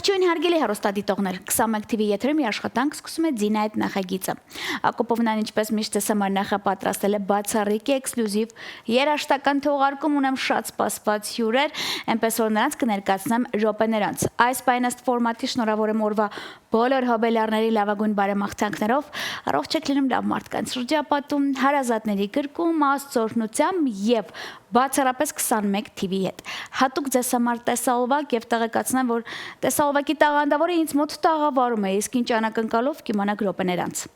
Ողջույն հարգելի հեռուստադիտողներ, 21 TV եթերում մի աշխատանք սկսում է Ձինա այդ նախագիծը։ Ակոպովնան ինչպես միշտ ես համար նախապատրաստել է բացառիկ էքսկլյուզիվ երաժշտական թողարկում, ունեմ շատ սպասված հյուրեր, այնպես որ նրանց կներկայացնեմ րոպեներանց։ Այս պայնաստ ֆորմատի շնորհավորեմ օրվա բոլոր հոբելյարների լավագույն բարեմաղթանքներով, առողջ եք լինում լավ մարդկանց շրջապատում, հարազատների գրկում, աստծօրհնությամբ եւ բացառապես 21 TV հետ։ Հատուկ ձեզ համար տեսահոլովակ եւ տեղեկացնեմ, որ տեսահոլովակի տաղանդավորը ինձ մոտ տաղավարում է, իսկ ինչ անակնկալով կիմանաք րոպեներանց։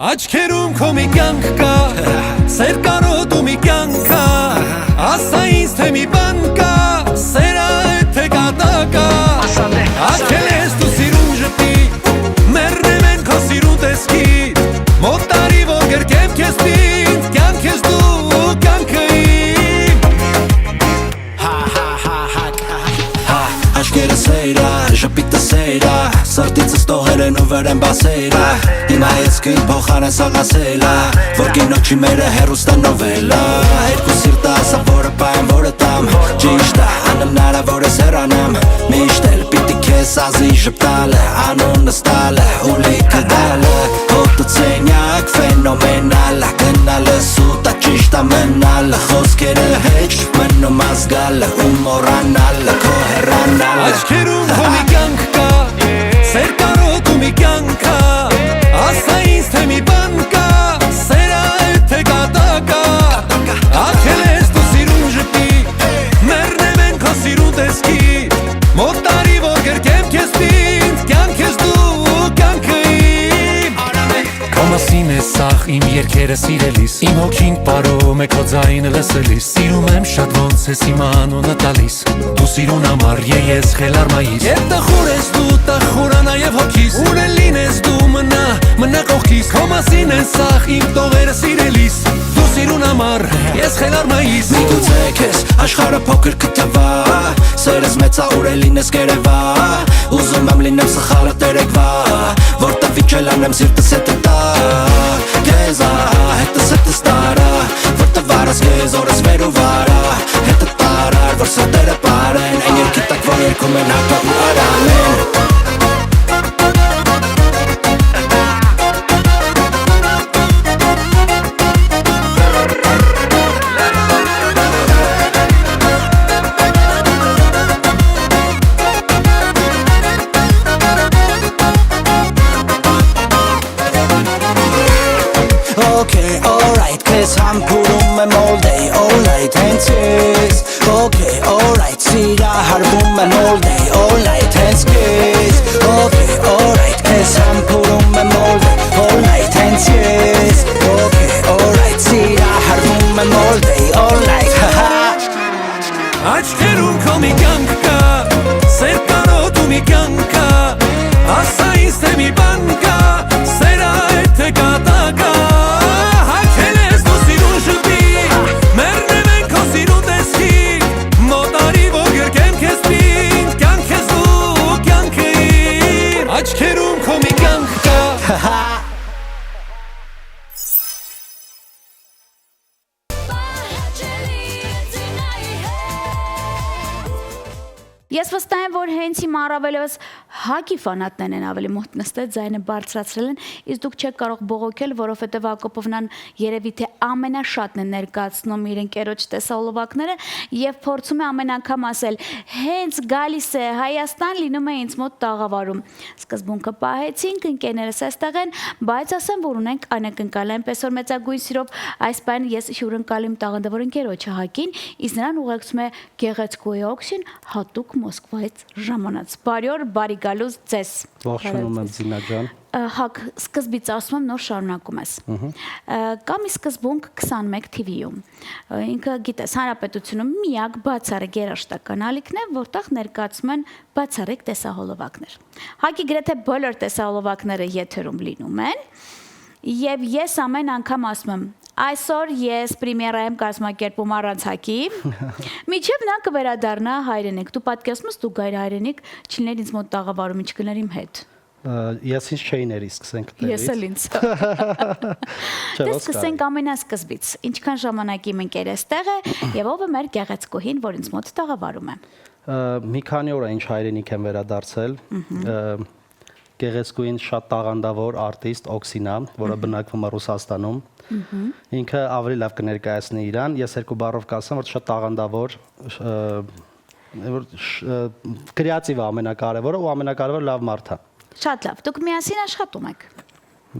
Աչքերում քո մի կյանք կա, սեր կարոտու մի կյանք կա, ասա ինձ թե մի բան կա, սերա է թե կատակա, ատքել ես դու սիրուն ժպի, մերնեմ են քո սիրուն տեսքի, մոտ տարի որ գրկեմ քեզ պինդ, կյանք ես դու, կյանքը իմ, Աչքերը սերա, ժպիտը սերա, սրտիցս տողեր են ու վեր են բասերա, Հիմա ես կին փոխանես աղասելա, որ կինոչի մերը հեռուստա նովելա, Երկու սիրտը ասա որը պայեմ որը տամ, ճիշտ է անհնարավոր ես հեռանամ, միշտ էլ պիտի քեզ ազի ժպտալը, անունս տալը, ու լիքը դալը, հոտը ցենյակ ֆենոմենալը, գնալը սուտա ճիշտ ամենալը, խոսքերը հեչ մնում ազգալը, ու մորանալը, քո հեռանալը, Աչքերում քո մի կյանք կա, սեր կարոտու մի կյանք կա, ասա ինձ թե մի բան կա, սերա է թե կատակա, ատքել ես դու սիրուն ժպի, մերնեմ են քո սիրուն տեսքի, մոտ տարի որ գրկեմ քեզ պինդ, կյանք ես դու, կյանքը իմ, Քո մասին է սաղ իմ երկերը սիրելիս, իմ հոգին պարում է քո ձայնը լսելիս, սիրում եմ շատ ոնց ես իմ անունը տալիս, դու սիրուն համար ես խելարմայիս, Եվ տխուր ես դու տխուրանա և հոգիս, ուր էլ լինես դու մնա կողքիս, քո մասին են սաղ իմ տողերը սիրելիս, դու սիրուն համար ես խելարմայիս, Միգուցե քեզ աշխարհը փոքր կթվա, սերս մեծա ուր էլ լինես կերևա, ուզում եմ լինեմ սխալը տերեկվա, որտեղ վիճել անեմ սիրտս հետը տա, Քեզ հետս հետս տարա, որտեղ վարս քեզ օրս վեր ու վարա, հետը տարար, որ սրտերը պարեն, այն երկի տակ որ երգում են հակավ ու արամեն, Okay, alright, քեզ համբուրում եմ all day, all night, հենց ես Okay, alright, սիրահարվում եմ all day, all night, հենց քեզ Okay, alright, քեզ համբուրում եմ all day, all night, հենց ես Okay, alright, սիրահարվում եմ all day, all night, Աչքերում քո մի կյանք կա, սեր կարոտու մի կյանք կա, ասա ինձ թե մի բան կա, սերա է թե կատակա, Ատքել ես դու սիրուն ժպի, մերնեմ են քո սիրուն տեսքի, մոտ տարի որ գրկեմ քեզ պինդ, կյանք ես դու, կյանքը իմ, Աչքերում քո մի կյանք կա, Ես վստահ եմ, որ հենց հիմա առավելևս հակի ֆանատներն են ավելի մոտ նստել, ձայնը բարձրացրել են, իսկ դուք չեք կարող բողոքել, որովհետև Ակոպովնան երևի թե ամենաշատն է ներկայացնում իր ընկերոջ տեսահոլովակները եւ փորձում է ամեն անգամ ասել, հենց գալիս է Հայաստան, լինում է ինձ մոտ տաղավարում։ Սկզբունքը պահեցինք, ընկերներս այստեղ են, բայց ասեմ, որ ունենք անակնկալ, այնպես որ մեծագույն սիրով այս բան ես հյուրընկալում տաղանդավոր ընկերոջը Հակին, իսկ նրան ուղեկցում է գեղեցկուհի Օքսին հատուկ Մոսկվայից ժամանած։ Բարի օր, բարի գալուս ձեզ։ Ողջունում եմ Ձինա ջան։ Հակ, սկզբից ասում եմ, նոր շարունակում ես։ Կամ ի սկզբունք 21 TV-ում։ Ինքը գիտես, Հանրապետությունում միակ բացառիկ երաժշտական ալիքն է, որտեղ ներկայացում են բացառիկ տեսահոլովակներ։ Հակի գրեթե բոլոր տեսահոլովակները եթերում լինում են, եւ ես ամեն անգամ ասում եմ, Այսօր ես պրեմիերայում կազմակերպում առանցակի։ Միջև նա կվերադառնա հայրենիք։ Դու պատկերացնում ես դու գայր հայրենիք, չլիներ ինձ մոտ տաղավարում, ինչ կներ իմ հետ։ Ես ինձ չէի ների, սկսենք դերից։ Ես էլ ինձ։ Դե սկսենք ամենասկզբից։ Ինչքան ժամանակի մենք երեստեղ է եւ ով է մեր գեղեցկուհին, որ ինձ մոտ տաղավարում է։ Մի քանի օր է ինչ հայրենիք եմ վերադարձել։ Գեղեցկուհին շատ տաղանդավոր արտիստ Օքսինա, որը բնակվում է Ռուսաստանում։ Ինքը ավելի լավ կներկայացնի իրան։ Ես երկու բառով կասեմ, որ շատ տաղանդավոր, կրեատիվ է ամենակարևորը ու ամենակարևորը լավ մարդ է։ Շատ լավ։ Դուք միասին աշխատում եք։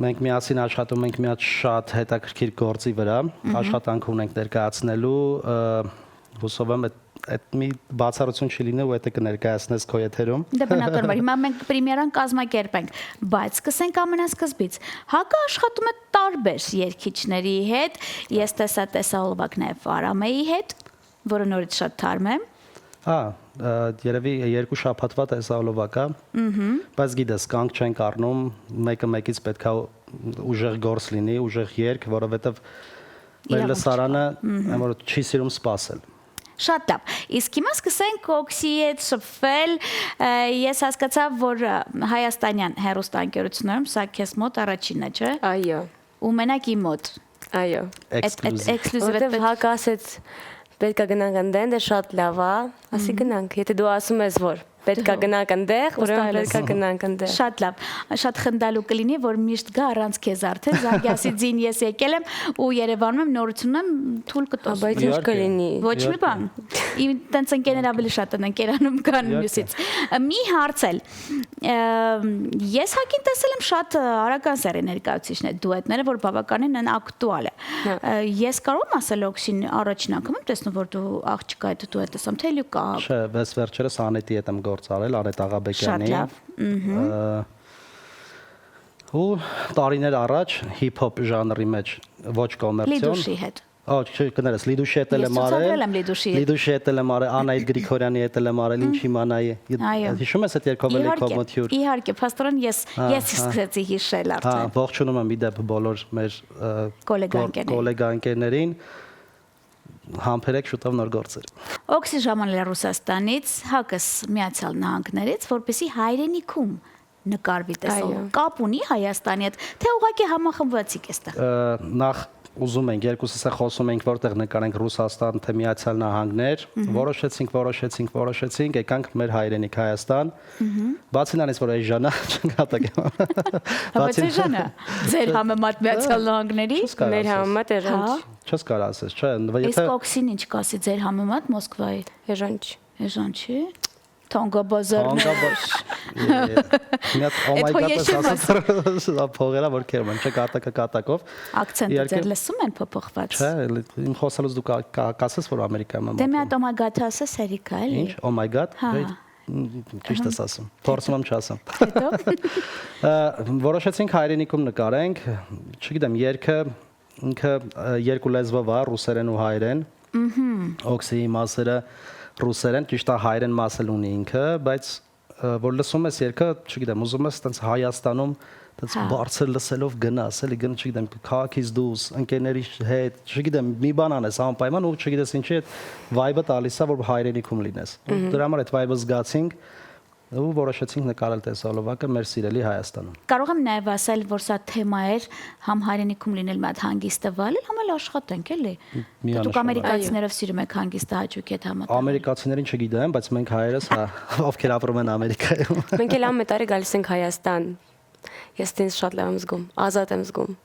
Մենք միասին աշխատում ենք մի հատ շատ հետաքրքիր գործի վրա, աշխատանք ունենք ներկայացնելու, հուսով եմ այդ մի բացառություն չի լինի ու դա կներկայացնես քո եթերում։ Դե բնականաբար, հիմա մենք պրեմիերան կազմակերպենք, բայց սկսենք ամենասկզբից։ Հակը աշխատում է տարբեր երգիչների հետ, ես տեսա ոլվակ նաև Արամեի հետ, որը նորից շատ թարմ է։ Երևի երկու շաբաթվա տեսալովակա, բայց գիտես, կանգ չենք առնում, մեկը մեկից պետք է ուժեղ գործ լինի, ուժեղ երգ, որովհետև մեր լսարանը որ չի սիրում սպասել։ Շատ լավ։ Իսկ հիմա սկսենք Օքսիի հետ շփվել։ Ես հասկացա, որ հայաստանյան հեռուստաընկերություններում սա քեզ մոտ առաջինն է, չէ՞։ Այո։ Ու մենակ իմ մոտ։ Այո։ Էքսկլյուզիվ Որտեվ հակ ասեց պետք է գնանք այնտեղ, դե շատ լավ է, ասի գնանք։ Եթե դու ասում ես, որ պետք է գնանք այնտեղ, ուրեմն պետք է գնանք այնտեղ։ Շատ լավ, շատ խնդալու կլինի, որ միշտ գա առանց քեզ արդեն Զագյասի ձին ես եկել եմ ու Երևանում եմ նորությունն եմ թույլ կտոս։ Բայց ինչ կլինի։ Ոչ մի բան։ Իմ տենց ընկերներ ավելի շատ են ընկերանում կան մյուսից։ Մի հարց էլ։ Ես հակին տեսել եմ շատ արական սերի ներկայացուցիչներ, դուետները, որ բավականին են ակտուալ է։ Ես կարող եմ ասել Օքսին առաջին անգամ եմ տեսնում, որ դու աղջկա հետ դուետ ես ամ, թե լուկա։ Չէ, վերջերս Անետի հետ եմ գործ արել, Անետ Աղաբեկյանի։ Շատ լավ։ Ու տարիներ առաջ հիփ-հոփ ժանրի մեջ ոչ կոմերցիոն։ Լիդուշի հետ։ Կներես, Լիդուշի հետ եմ արել։ Լիդուշի հետ եմ արել, Անայիտ Գրիգորյանի հետ եմ արել, ինչ իմանայի։ Հիշում ես այդ երկով էլի կոմոթյուր։ Իհարկե, փաստորեն ես սկսեցի հիշել արդեն։ Ողջունում եմ իդեպ բոլոր մեր գոլեգա ընկերներին։ Համբերեք շուտով նոր գործեր։ Օքսի ժամանել է Ռուսաստանից, Հակս Միացյալ Նահանգներից, որպեսզի հայրենիքում նկարվի տեսալ։ Կապ ունի Հայաստանի հետ, թե ուղղակի համախմբվածիկ է ստեղ։ Նախ ուզում ենք երկուսս է խոսում ենք որտեղ նկարենք Ռուսաստան թե Միացյալ Նահանգներ, որոշեցինք, եկանք մեր հայրենիք Հայաստան։ Բացի նրանից, որ այս ժանա չնկատակ եմ։ Բացի ժանա, ձեր համեմատ Միացյալ Նահանգների, մեր համեմատ Էժանչ։ Չես կարող ասես, չէ։ Իսկ Օքսին ինչ կասի ձեր համեմատ Մոսկվայի։ Էժանչ։ Էժանչի։ Թոնգոբազարներ։ Մի հատ oh my god ասած փողերա որ կերում են, չէ կատակով։ Ակցենտը ձեր լսում են փոփոխված։ Չէ, իմ խոսալուց դու կասես որ Ամերիկայում եմ։ Դե մի հատ oh my god ասես Էրիկա էլի։ Ինչ oh my god։ Ճիշտ ես ասում։ Փորձում եմ չասեմ։ Որոշեցինք հայրենիքում նկարենք, չգիտեմ, երգը ինքը երկու լեզվով է, ռուսերեն ու հայերեն։ Օքսիի մասերը ռուսերեն, ճիշտ է հայերեն մասել ունի ինքը, բայց որ լսում ես երգը, չգիտեմ, ուզում ես այտենց Հայաստանում այտենց բարձր լսելով գնաս, էլի գնա, չգիտեմ, քաղաքից դուրս, ընկերների հետ, չգիտեմ, մի բան անես անպայման ու չգիտես ինչի այդ վայբը տալիս է, որ հայրենիքում լինես։ Դրա համար այդ վայբը զգացինք ու որոշեցինք նկարել տեսալովակը մեր սիրելի Հայաստանում։ Կարող եմ նաև ասել, որ սա թեմա էր համ հայրենիքում լինել մի հատ հանգիստը վայելել, համ էլ աշխատենք, էլի։ Դուք ամերիկացիներով սիրում եք հանգիստը հաճույքի հետ համատեղ։ Ամերիկացիներին չգիտեմ, բայց մենք հայերս ովքեր ապրում են Ամերիկայում։ Մենք էլ ամեն տարի գալիս ենք Հայաստան։ Ես ինձ շատ լավ եմ զգում, ազատ եմ զգում։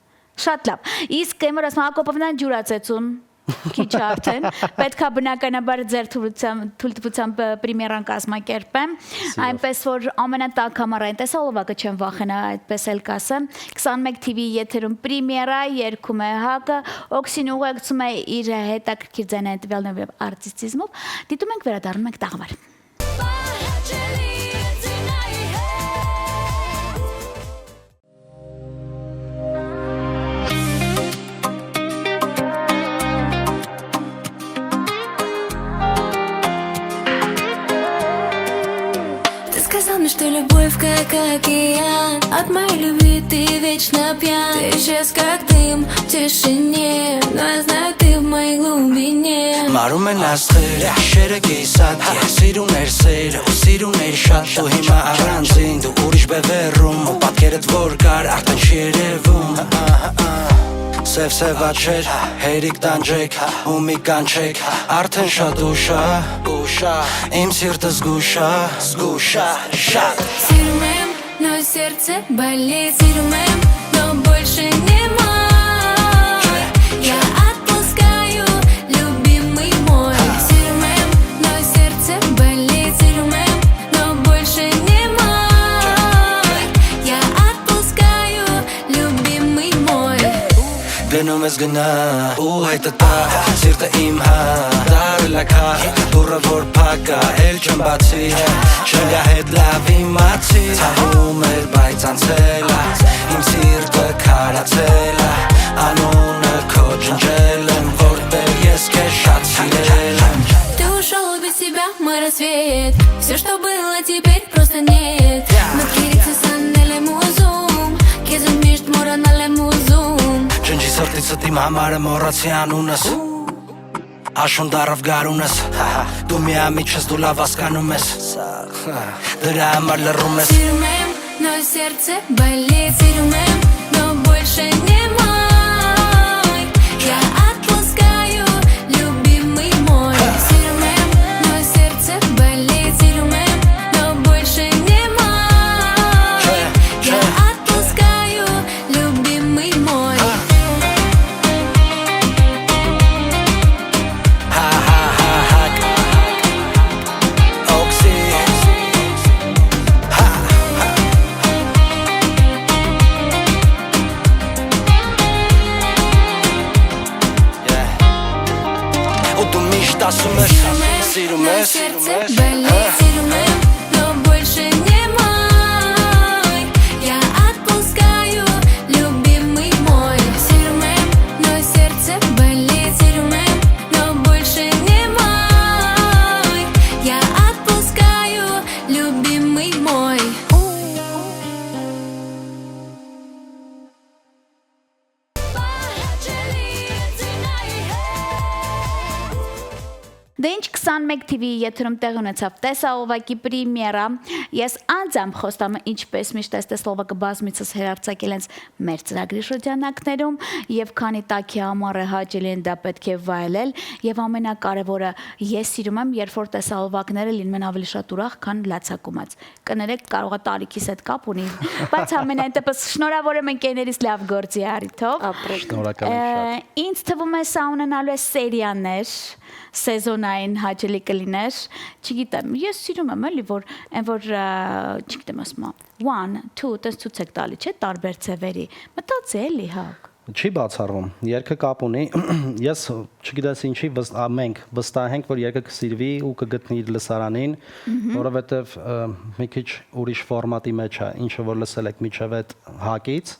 Շատ լավ։ Իսկ Էմրաս Հակոբովնան ջուրացեցուն քիչ արդեն պետքա բնականաբար ձեր թույլտվությամբ պրեմիերան կազմակերպեմ, այնպես որ ամենատակ համառային տեսալովակը չեմ վախենա, այդպես էլ կասեմ 21 TV եթերում պրեմիերա երգում է Հակը, Օքսին ուղեկցում է իր հետաքրքիր ձայնային տվյալներով եւ արտիստիզմով, դիտում ենք վերադառնում ենք տաղավար։ Что любовь как океан, от моей любви ты вечно пьян. Ты исчез, как ты своим в тишине, но я знаю, ты в моей глубине. Մարում են աստղերը, շերը կիսատ Սիրուն էր սերը, ու սիրուն էր շատ Դու հիմա առանձին, դու ուրիշ բևերում Ու պատկերդ որ կար, արդեն չի երևում Սև աչեր, հերիք տանջեք Ու մի կանչեք, արդեն շատ ուշա Իմ սիրտը զգուշա, շատ Сирумем, но сердце болит. Сирумем, но больше не мой. Я отпускаю, любимый мой. Сирумем, но сердце болит. Сирумем, но больше не мой. Я отпускаю, любимый мой. Գնում ես գնա, ու հայտը տա Սիրտը իմ դարելակա Դուրը որ պակա, էլ չեմ բացի Շնգա հետ լավ իմացի Ցավում էր, բայց անցել Իմ սիրտը քարացել Անունը քո ջնջել եմ Որտեղ ես քեզ շատ սիրել եմ Ты ушел без тебя, мой рассвет. Все, что было, теперь просто нет. Մտքերիցս անել եմ ուզում Քեզ միշտ մոռանալ եմ ուզում Ջնջի սրտիցդ իմ համարը մոռացի անունս Աշուն դարավ գարունս Դու միամիտ ես, դու լավ հասկանում ես Դրա համար լռում ես Сирумем, но сердце болит. Сирумем, но больше не мой. Я отпускаю, любимый мой. Сирумем, но сердце болит. Сирумем, но больше не мой. Я отпускаю, любимый мой. Օքսի Ու դու միշտ ասում ես Սիրում Но ես сердце болит. Сирумем, но больше не мой. Я отпускаю, любимый мой. Сирумем, но сердце болит. Сирумем, но больше не мой. Я отпускаю, любимый мой. Դե ինչ 21 TV-ի եթերում տեղ ունեցավ տեսահովակի պրեմիերա։ Ես անձամբ խոստամ եմ ինչպես միշտ տեսահովակը բազմիցս հերարցակել ենք մեր ծրագրի շրջանակներում եւ քանի տաքի համառը հաճելի են դա պետք է վայելել եւ ամենակարևորը ես սիրում եմ երբ որ տեսահովակները լինում են ավելի շատ ուրախ քան լացակումած։ Կներեք կարող է տարիքիս հետ կապ ունի, բայց ամենայն դեպս շնորհավոր եմ ընկերներից լավ գործի առիթով։ Շնորհակալ եմ շատ։ Ինձ թվում է սա ունենալու է սերիաներ սեզոնային հաճելի կլիներ, չգիտեմ, ես սիրում եմ էլի որ այն որ չգիտեմ ասում 1 2 տես ցուցեք տալի չէ տարբեր ձևերի մտածի էլի հակ Չի բացառվում։ Երգը կապ ունի։ Ես չգիտես ինչի մենք վստահ ենք, որ երգը կսիրվի ու կգտնի իր լսարանին, որովհետև մի քիչ ուրիշ ֆորմատի մեջ է, ինչը որ լսել եք միջև այդ հակից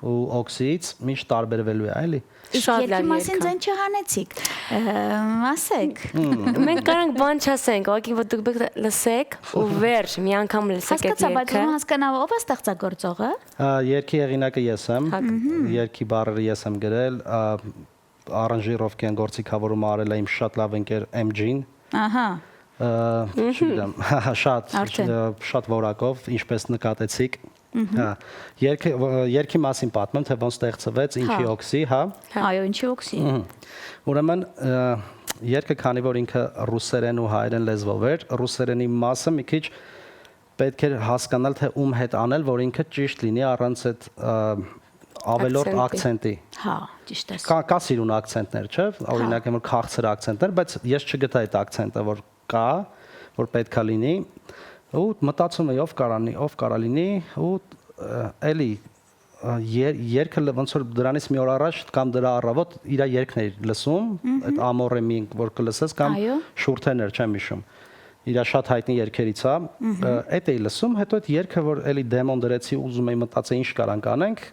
ու օքսից, միշտ տարբերվելու է, էլի։ Շատ լավ մասին երգ է։ ձեն չհանեցիք։ Ասեք։ Մենք կարանք բան չասենք, ուղղակի որ դուք լսեք ու վերջ մի անգամ լսեք այդ Հասկացա, բայց երգը։ ում հասկանալ ով է ստեղծագործողը։ Երգի հեղինակը ես եմ, երգի բառերը ես եմ գրել, արանժիրովկյան գործիքավորումը արել է իմ շատ լավ ընկեր MG-ն։ Ահա։ Չգիտեմ, շատ որակով, ինչպես նկատեցիք։ Հա, երգի մասին պատմեմ, թե ոնց ստեղծվեց, ինչի օքսի, հա։ Այո, ինչի օքսի։ Ուրեմն երգը քանի որ ինքը ռուսերեն ու հայերեն լեզվով էր, ռուսերենի մասը մի քիչ պետք էր հասկանալ թե ում հետ անել, որ ինքը ճիշտ լինի առանց այդ ավելորդ ակցենտի։ Հա, ճիշտ է։ Կա սիրուն ակցենտներ, չէ՞, օրինակ որ քաղցր ակցենտներ, բայց ես չգտա այդ ակցենտը, որ կա, որ պետքա լինի, ու մտածում եմ ով կարա լինի, ու էլի երգը ոնց որ դրանից մի օր առաջ կամ դրա առավոտ իր երգներ լսում, այդ ամորեմի որ կլսես կամ շուրթերներ, չեմ հիշում։ Իր շատ հայտնի երգերից է, այդ էի լսում, հետո այդ երգը որ էլի դեմոն դրեցի, ուզում էի մտածել ինչ կարանք անենք,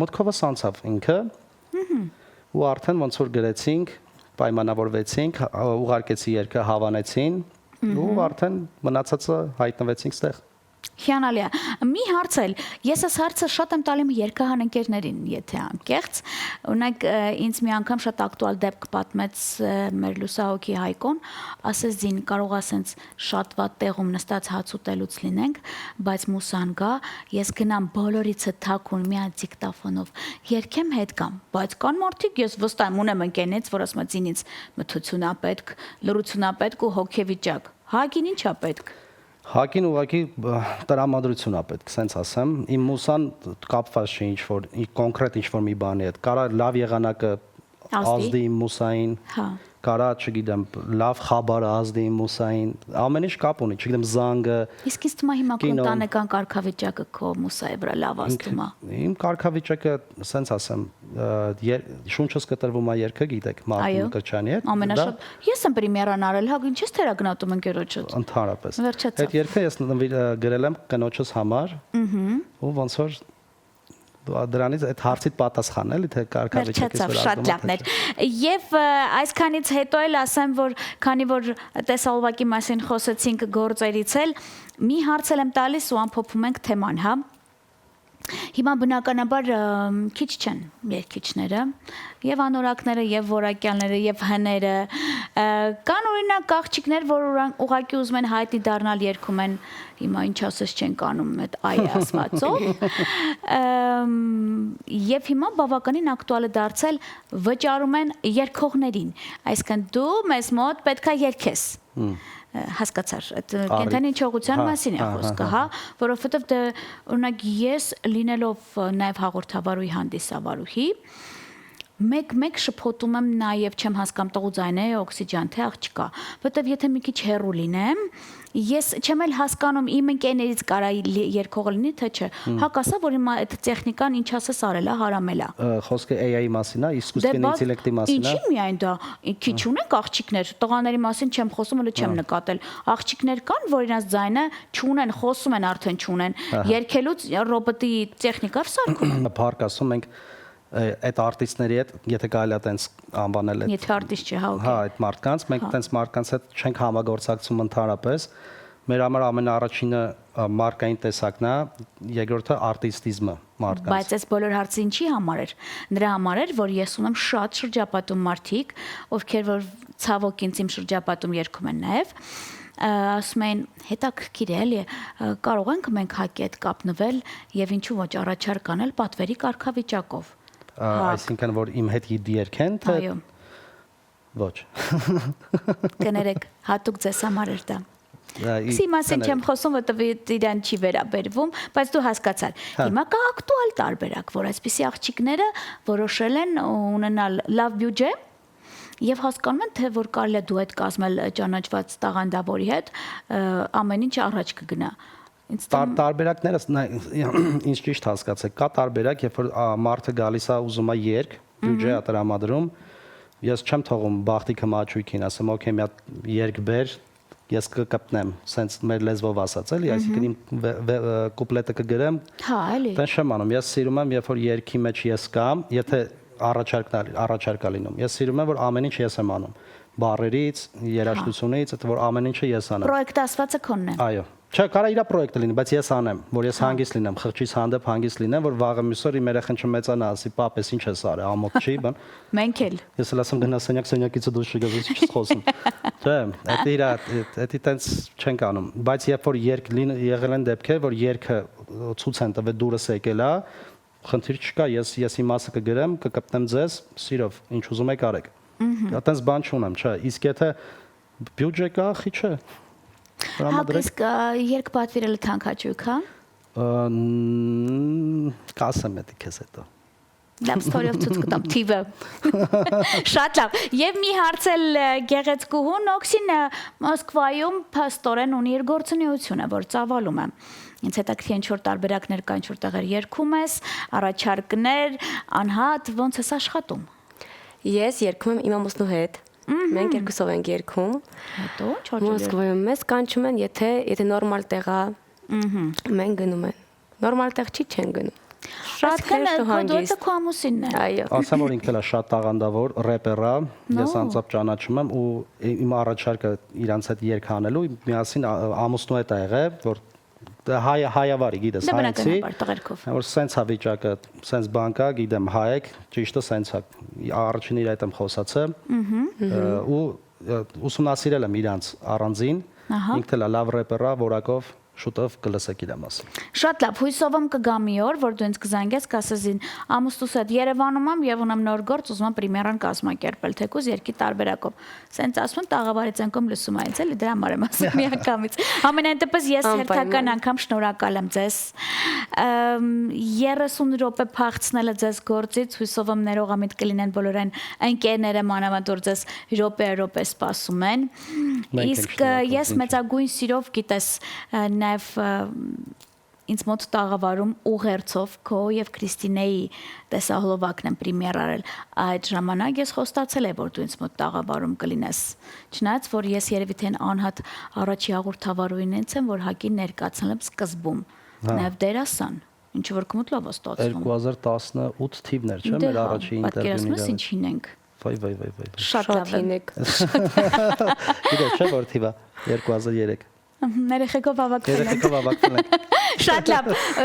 մտքովս անցավ ինքը, ու արդեն ոնց որ գրեցինք, պայմանավորվեցինք, ուղարկեցի երգը, հավանեցին, ու արդեն մնացածը հայտնվեցինք ստեղ։ Հիանալի է։ Մի հարց էլ, ես այս հարցը շատ եմ տալի երկհան ընկերներին, եթե անկեղծ, օրինակ ինձ մի անգամ շատ ակտուալ դեպք պատմեց մեր լուսահոգի Հայկոն, ասես ձին կարող ասենց շատ վատ տեղում նստած հաց ուտելուց լինենք, բայց մուսան գա, ես գնամ բոլորիցը թաքուն մի հատ դիկտաֆոնով երգեմ հետ կամ, բայց կան մարդիկ, ես վստահ եմ ունեմ ընկերներից, որ ասում են ինձ մթություն է պետք, լռություն է պետք ու հոգեվիճակ։ Հագին ի՞նչ է պետք։ Հակին ուղղակի տրամադրություն է պետք, սենց ասեմ։ Իմ մուսան կապված չէ ինչ-որ կոնկրետ ինչ-որ մի բանի հետ։ Կարա լավ եղանակը ազդի իմ մուսային, կարա, չգիտեմ, լավ խաբարը ազդի իմ մուսային, ամեն ինչ կապ ունի, չգիտեմ, զանգը։ Իսկ ինձ թվում է հիմա քո ընտանեկան կարգավիճակը քո մուսայի վրա լավ ազդում է։ Իմ կարգավիճակը, սենց ասեմ, շունչս կտրվում է երգը, գիտեք, Մարտին Մկրտչյանի հետ։ Ամենաշատ ես եմ պրեմիերան արել, հա, ինչ ես թերագնահատում ընկերոջդ։ Ընդհանրապես։ Վերջացավ։ Այդ երգը ես գրել եմ կնոջս համար, ու ոնց որ դրանից այդ հարցիդ պատասխան էլի թե կարգավիճակից վրա շատ լավն էր։ Եվ այսքանից հետո էլ ասեմ, որ քանի որ տեսահոլովակի մասին խոսեցինք գործերից էլ, մի հարց եմ տալիս ու ամփոփում ենք թեման, հա։ Հիմա բնականաբար քիչ չեն երգիչները, եւ անորակները, եւ որակյալները, եւ հները, կան օրինակ աղջիկներ, որ ուղղակի ուզում են հայտի դառնալ, երգում են, հիմա ինչ ասես չեն կանում այդ այ ասվածով, եւ հիմա բավականին ակտուալ է դարձել, վճարում են երգողներին, այսինքն դու մեզ մոտ պետքա երգես։ Հասկացար, այդ կենթանի հիշողության մասին է խոսքը, հա, որովհետև դե օրինակ ես լինելով նաև հաղորդավարուի հանդիսավարուհի, մեկ շփոթում եմ նաև չեմ հասկանում տղու ձայնը օքսիջան թե աղջկա, որովհետև եթե մի քիչ հեռու լինեմ, ես չեմ էլ հասկանում իմ ընկերներից կարա երգող լինի թե չէ։ Հակասա որ հիմա այդ տեխնիկան ինչ ասես արել է, հարամել է։ Խոսքը AI-ի մասին է, իսկուսственный ինտելեկտի մասին է։ Ինչի՞ միայն դա, քիչ ունենք աղջիկներ, տղաների մասին չեմ խոսում, էլ չեմ նկատել։ Աղջիկներ կան, որ իրաց ձայնը չունեն, խոսում են արդեն չունեն։ Երգելուց ռոբոտի տեխնիկար սարքում են։ Փառք ասում ենք այդ արտիստների հետ, եթե կարելի է տենց անվանել այդ։ Եթե արտիստ չէ, հա, հա, այդ մարդկանց, մենք տենց մարդկանց հետ չենք համագործակցում ընդհանրապես։ Մեր համար ամենաառաջինը մարկային տեսակն է, երկրորդը արտիստիզմը մարդկանց։ Բայց այս բոլոր հարցը ինչի համար էր։ Նրա համար էր, որ ես ունեմ շատ շրջապատում մարդիկ, ովքեր որ ցավոք ինձ իմ շրջապատում երգում են նաև, ասում են հետաքրքիր է, էլի կարող ենք մենք հակի հետ կապնվել եւ ինչու ոչ առաջարկ անել պատվերի կարգավիճակով։ Այսինքն որ իմ հետ երգեն թե Այո։ Ոչ։ Կներեք, հատուկ ձեզ համար էր դա։ Քսի մասին չեմ խոսում, որովհետև իրան չի վերաբերվում, բայց դու հասկացար։ Հիմա կա ակտուալ տարբերակ, որ այսպիսի աղջիկները որոշել են ունենալ լավ բյուջե եւ հասկանում են, թե որ կարելի է դուետ կազմել ճանաչված տաղանդավորի հետ, ամեն ինչ առաջ կգնա։ Տարբերակները ինձ ճիշտ հասկացեք, կա տարբերակ, երբ որ մարդը գալիս է ուզում է երգ, բյուջե է տրամադրում, ես չեմ թողում բախտիքը մաչույքին, ասեմ, օքեյ, մի հատ երգ բեր, ես կկպնեմ, սենց մեր լեզվով ասած, էլի, այսինքն իմ կուպլետը կգրեմ, հա, էլի։ Տեն չեմ անում, ես սիրում եմ, երբ որ երգի մեջ ես կամ, եթե առաջարկա լինում, ես սիրում եմ, որ ամեն ինչ ես եմ անում, բառերից, երաժշտությունից, որ ամեն ինչը ես անեմ։ Պրոյեկտը ասվածը քոնն է։ Այո։ Չէ, կարա իր պրոյեկտը լինի, բայց ես անեմ, որ ես հանգիստ լինեմ, խղճից հանդեպ հանգիստ լինեմ, որ վաղը մյուսօր իմ երեխան չմեծանա, ասի, պապ, ես ինչ ես արել, ամոթ չի, բան։ Մենք էլ։ Ես էլ ասեմ գնա սենյակից դուրս չգաս, չես խոսում։ Չէ, դա տենց չենք անում, բայց երբ որ երգ եղել են դեպքեր, որ երգը ցույց են տվել դուրս եկել է, խնդիր չկա, ես իմ մասը կգրեմ, կկպնեմ ձեզ, սիրով, ինչ ուզում եք արեք։ Այդտենց բան չունեմ, չէ, իսկ եթե բյուջե կա, խի չէ։ Հա, իսկ երգ պատվիրելը թանկաճույք, հա։ Կասեմ էդի քեզ հետո։ Լավ, ստորիով ցույց կտամ թիվը։ Շատ լավ։ Եվ մի հարց էլ գեղեցկուհուն Օքսին Մոսկվայում փաստորեն ունի իր գործունեությունը, որ ծավալում է։ Ինձ հետաքրքիր ինչ որ տարբերակներ կան, ինչ որ տեղեր երգում ես, առաջարկներ, անհատ ոնց ես աշխատում։ Ես երգում եմ իմ ամուսնու հետ։ Մենք երկուսով ենք երգում։ Հետո ինչ Մոսկվայում մեզ կանչում են, եթե նորմալ տեղ է, մենք գնում են։ Նորմալ տեղ չի չեն գնում։ Շատ հեշտ ու հանգիստ։ Քո ամուսինն է։ Այո։ Ասեմ որ ինքն էլ է շատ տաղանդավոր рэպեր է, ես անձամբ ճանաչում եմ ու իմ առաջարկը իրանց հետ երգ անելու, միասին ամուսնու հետ ա եղել, որ հայավարի գիտես Դա հայցի բնականաբար տղերքով։ որ սենց է վիճակը սենց բանկա գիտեմ հայեք ճիշտը սենց է առաջին իր այդ եմ խոսացը ու ուսումնասիրել եմ իրանց առանձին ինքն էլ լավ рэպերա որակով շուտով կլսեք իր մասը։ Շատ լավ, հույսով եմ կգա մի օր, որ դու ինձ կզանգես, կասես ամուսնուս հետ Երևանում եմ եւ ունեմ նոր գործ, ուզում եմ պրեմիերան կազմակերպել, թեկուզ երկի տարբերակով։ Սենց ասում տաղավարի ցանկում լսում այց էլի դրա համար եմ ասում միանգամից։ Ամենայն դեպս ես հերթական անգամ շնորհակալ եմ ձեզ։ 30 րոպե փախցնելը ձեզ գործից, հույսով եմ ներողամիտ կլինեն բոլոր այն ընկերները մանավանդ որ ձեզ րոպե սպասում են։ Իսկ ես մեծագույն սիրով գիտես նաև ինձ մոտ տաղավարում ուղերձով քո եւ Քրիստինեի տեսահոլովակն եմ պրեմիեր արել այդ ժամանակ ես խոստացել եմ որ դու ինձ մոտ տաղավարում կլինես չնայած որ ես երևի թե անհատ առաջի հաղորդավարուին ինձ եմ որ հակի ներկացել եմ սկզբում նաև դերասան ինչ որ կմոտ լավ ստացվում 2018 թիվներ չէ մեր առաջի ինտերվյուները պատկերացնես ինչին ենք վայ շատ լավ Ինեք գիտես չէ որ թիվա 2003 Ներեխեքով հավաքվել ենք։ Շատ լավ։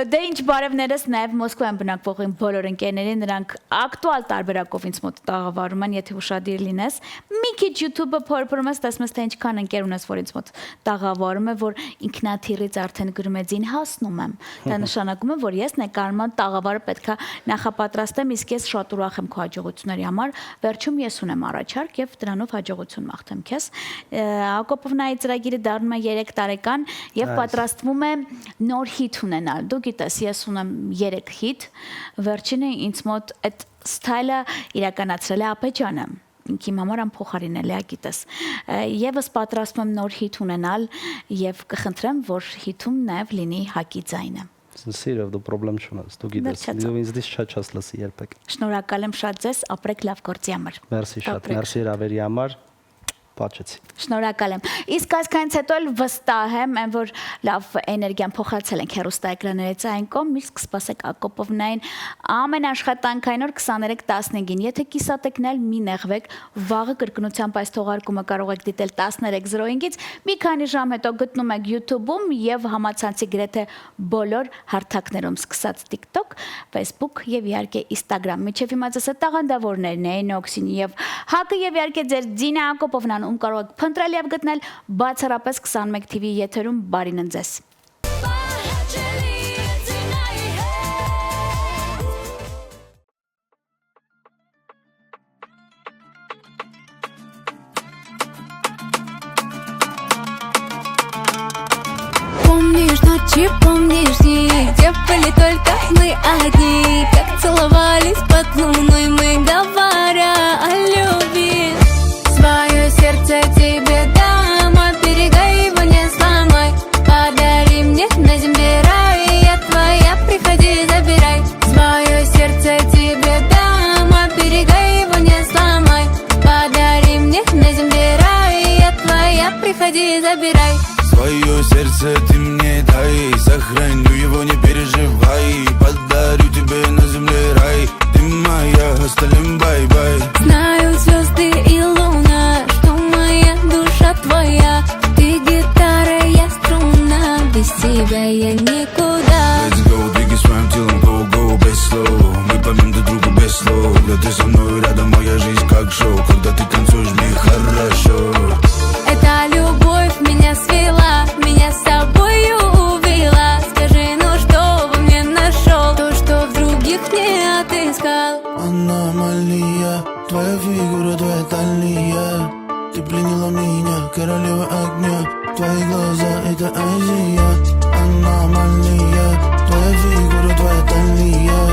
Դե ինչ բարևներս նաև Մոսկվայում բնակվող իմ բոլոր ընկերներին, նրանք ակտուալ տարբերակով ինձ մոտ տաղավարում են, եթե ուշադիր լինես։ Մի քիչ YouTube-ը փորփրում ես, տեսնես թե ինչքան ընկեր ունես, որ ինձ մոտ տաղավարում է, որ ինքնաթիռից արդեն գրում է «Ձին հասնում եմ»։ Դա նշանակում է, որ ես նկարման տաղավարը պետքա նախապատրաստեմ, իսկ ես շատ ուրախ եմ քո հաջողությունների համար։ Վերջում ես ունեմ առաջարկ եւ դրանով հաջողություն մաղթեմ քեզ։ Ակոպովնայի ծրագիրը դառնում է 3 տարեկան եւ պատրաստվում է նոր հիթ ունենալ։ Դու գիտես, ես ունեմ 3 հիթ, վերջինը ինձ մոտ այդ ստայլը իրականացրել է Ափեջանը։ Ինքիմ համար ամփոխարինել է, գիտես։ Եվս պատրաստվում եմ նոր հիթ ունենալ եւ կխնդրեմ, որ հիթում նաեւ լինի հակի ձայնը։ Սիրով դու խնդրեմ չունես, դու գիտես, դու ինձ դից չաչաս լսի երբեք։ Շնորհակալ եմ շատ ձեզ, ապրեք լավ գործի համար։ Մերսի շատ, մերսի հրավերի համար։ Պատճեցի։ Շնորհակալ եմ։ Իսկ այսքանից հետո էլ վստահ եմ, որ լավ էներգիան փոխացել ենք հեռուստաէկրաններից այն կողմ, միշտ կսպասեք Ակոպովնային ամեն աշխատանքային օր 23:15-ին։ Եթե կիսատեկն էլ մի նեղվեք, վաղը կրկնությամբ այս թողարկումը կարող եք դիտել 13:05-ից, մի քանի ժամ հետո գտնում եք YouTube-ում եւ համացանցի գրեթե բոլոր հարթակներում, սկսած TikTok, Facebook եւ իհարկե Instagram։ Միջև հիմա ձեզ տաղանդավորներն էին Օքսին եւ Հակը եւ իհարկե ձեր Ձինա Ակոպովնան ում կարող եք փնտրել եւ գտնել բացառապես 21 TV եթերում բարին ձեզ Помнишь ночи, помнишь дни, где были только мы одни, как целовались под луной мы, говоря о любви. Свое сердце тебе дам, оберегай его, не сломай. Подари мне на земле рай, я твоя, приходи, забирай. Свое сердце тебе дам, оберегай его, не сломай. Подари мне на земле рай, я твоя, приходи, забирай. Свое сердце ты мне дай, сохраню его, не переживай. Подарю тебе на земле рай, ты моя, остальным бай-бай. Знаю звезды и луна, что моя душа твоя. Ты гитара, я струна, без тебя я никуда. Let's go, двигай своим телом, go, без слов. Мы поймем друг друга без слов. Когда ты со мной рядом, моя жизнь как шоу. Когда ты танцуешь, мне хорошо. Эта любовь меня свела, меня с собой увела. Скажи, ну что во мне нашел, то, что в других не отыскал. Аномалия, твоя фигура, твоя талия. Ты пленила меня, королева огня. Твои глаза, это Азия. Аномалия, твоя фигура, твоя талия.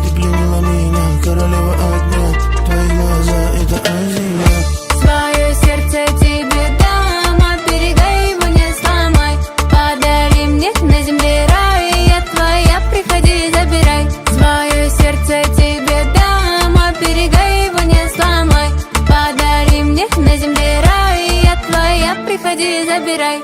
Ты пленила меня, королева огня. Твои глаза, это Азия. Свое сердце тебе дам, оберегай его, не сломай. Подари мне на земле рай, я твоя, приходи, забирай. Свое сердце тебе дам, оберегай его, не сломай. Подари мне на земле рай, я твоя, приходи, забирай.